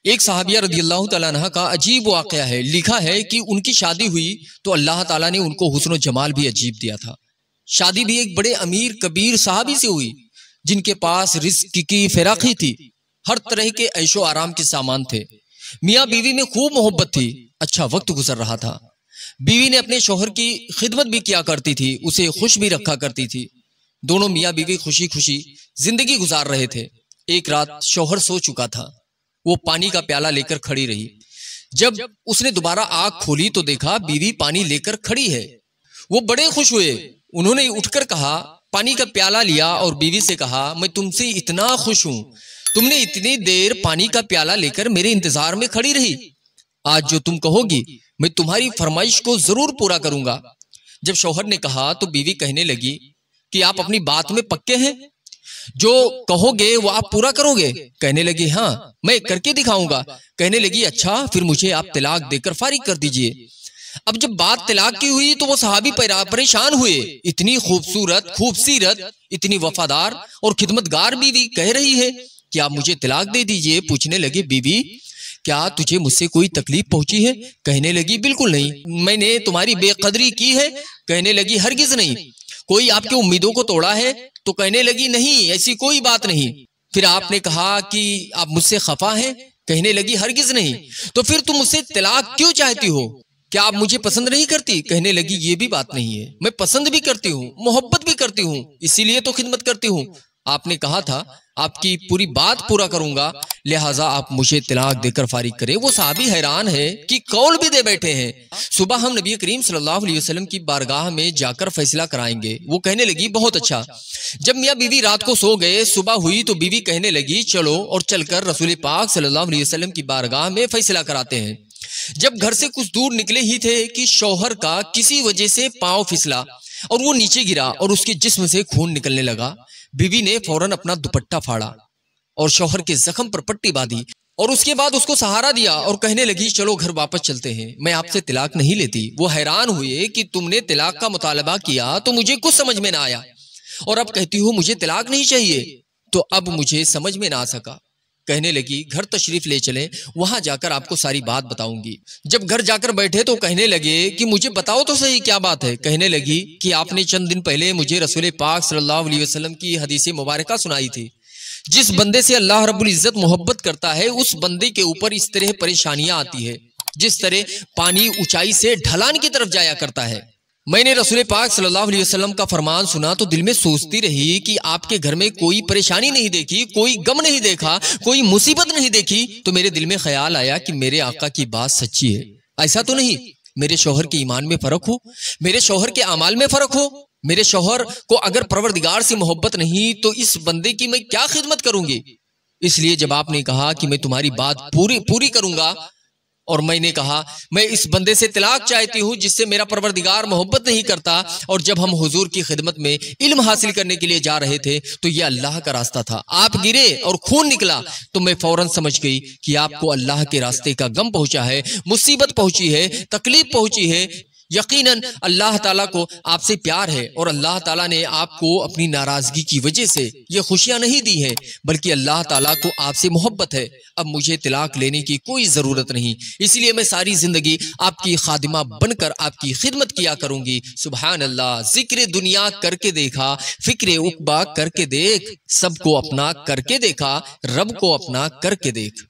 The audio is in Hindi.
एक सहाबिया रदियल्लाहु तआला अन्हा का अजीब वाक़या है। लिखा है कि उनकी शादी हुई तो अल्लाह ताला ने उनको हुस्न और जमाल भी अजीब दिया था। शादी भी एक बड़े अमीर कबीर साहबी से हुई जिनके पास रिस्क की फिराकी थी, हर तरह के ऐशो आराम के सामान थे। मियाँ बीवी में खूब मोहब्बत थी, अच्छा वक्त गुजर रहा था। बीवी ने अपने शौहर की खिदमत भी किया करती थी, उसे खुश भी रखा करती थी। दोनों मियाँ बीवी खुशी खुशी जिंदगी गुजार रहे थे। एक रात शौहर सो चुका था, वो पानी का प्याला लेकर खड़ी रही। जब उसने दोबारा आंख खोली तो देखा बीवी पानी लेकर खड़ी है। वो बड़े खुश हुए, उन्होंने उठकर कहा, पानी का प्याला लिया और बीवी से कहा, मैं तुमसे इतना खुश हूं, तुमने इतनी देर पानी का प्याला लेकर मेरे इंतजार में खड़ी रही। आज जो तुम कहोगी मैं तुम्हारी फरमाइश को जरूर पूरा करूंगा। जब शौहर ने कहा तो बीवी कहने लगी कि आप अपनी बात में पक्के हैं, जो कहोगे वो आप पूरा करोगे? कहने लगी हाँ, मैं करके दिखाऊंगा। कहने लगी अच्छा, फिर मुझे आप तलाक देकर फारिग कर दीजिए। अब जब बात तलाक की हुई तो वो सहाबी परेशान हुए। इतनी खूबसूरत, खूबसीरत, इतनी वफादार और खिदमतगार बीवी कह रही है कि आप मुझे तलाक दे दीजिए। पूछने लगे, बीवी क्या तुझे मुझसे कोई तकलीफ पहुंची है? कहने लगी बिल्कुल नहीं। मैंने तुम्हारी बेकदरी की है? कहने लगी हरगिज नहीं। कोई आपकी उम्मीदों को तोड़ा है? तो कहने लगी नहीं, ऐसी कोई बात नहीं। फिर आपने कहा कि आप मुझसे खफा हैं? कहने लगी हरगिज नहीं। तो फिर तुम मुझसे तलाक क्यों चाहती हो? क्या आप मुझे पसंद नहीं करती? कहने लगी ये भी बात नहीं है, मैं पसंद भी करती हूँ, मोहब्बत भी करती हूँ, इसीलिए तो खिदमत करती हूँ। आपने कहा था आपकी पूरी बात पूरा करूंगा, लिहाजा आप मुझे तलाक देकर फारिग करें। वो साहबी हैरान है कि कौल भी दे बैठे हैं। सुबह हम नबी करीम सल्लल्लाहु अलैहि वसल्लम की बारगाह में जाकर फैसला कराएंगे। वो कहने लगी बहुत अच्छा। जब मियाँ बीवी रात को सो गए, सुबह हुई तो बीवी कहने लगी चलो और चलकर रसूल पाक सल्लल्लाहु अलैहि वसल्लम की बारगाह में फैसला कराते हैं। जब घर से कुछ दूर निकले ही थे कि शौहर का किसी वजह से पांव फिसला और वो नीचे गिरा और उसके जिस्म से खून निकलने लगा। बीवी ने फौरन अपना दुपट्टा फाड़ा और शौहर के जख्म पर पट्टी बांधी और उसके बाद उसको सहारा दिया और कहने लगी चलो घर वापस चलते हैं, मैं आपसे तलाक नहीं लेती। वो हैरान हुए कि तुमने तलाक का मुतालबा किया तो मुझे कुछ समझ में ना आया और अब कहती हो मुझे तलाक नहीं चाहिए, तो अब मुझे समझ में ना आ सका। कहने लगी घर तशरीफ ले चलें, वहां जाकर आपको सारी बात बताऊंगी। जब घर जाकर बैठे तो कहने लगे कि मुझे बताओ तो सही क्या बात है? कहने लगी कि आपने चंद दिन पहले मुझे रसूल पाक सल्लल्लाहु अलैहि वसल्लम की हदीस मुबारका सुनाई थी, जिस बंदे से अल्लाह रब्बुल इज्जत मोहब्बत करता है उस बंदे के ऊपर इस तरह परेशानियां आती है जिस तरह पानी ऊंचाई से ढलान की तरफ जाया करता है। मैंने रसूल पाक सल्लल्लाहु अलैहि वसल्लम का फरमान सुना तो दिल में सोचती रही कि आपके घर में कोई परेशानी नहीं देखी, कोई गम नहीं देखा, कोई मुसीबत नहीं देखी, तो मेरे दिल में ख्याल आया कि मेरे आका की बात सच्ची है। ऐसा तो नहीं मेरे शौहर के ईमान में फर्क हो, मेरे शौहर के अमाल में फर्क हो। मेरे शौहर को अगर परवरदिगार से मोहब्बत नहीं तो इस बंदे की मैं क्या खिदमत करूंगी? इसलिए जब आपने कहा कि मैं तुम्हारी बात पूरी करूंगा और मैंने कहा मैं इस बंदे से तलाक चाहती हूँ जिससे मेरा परवरदिगार मोहब्बत नहीं करता, और जब हम हुजूर की खिदमत में इल्म हासिल करने के लिए जा रहे थे तो ये अल्लाह का रास्ता था, आप गिरे और खून निकला तो मैं फौरन समझ गई कि आपको अल्लाह के रास्ते का गम पहुंचा है, मुसीबत पहुंची है, तकलीफ पहुंची है। यकीनन अल्लाह ताला को आपसे प्यार है और अल्लाह ताला ने आपको अपनी नाराजगी की वजह से ये खुशियां नहीं दी है, बल्कि अल्लाह ताला को आपसे मोहब्बत है। अब मुझे तलाक लेने की कोई जरूरत नहीं, इसलिए मैं सारी जिंदगी आपकी खादिमा बनकर आपकी खिदमत किया करूंगी। सुभान अल्लाह। जिक्र दुनिया करके देखा, फिक्र उकबा करके देख, सबको अपना करके देखा, रब को अपना करके देख।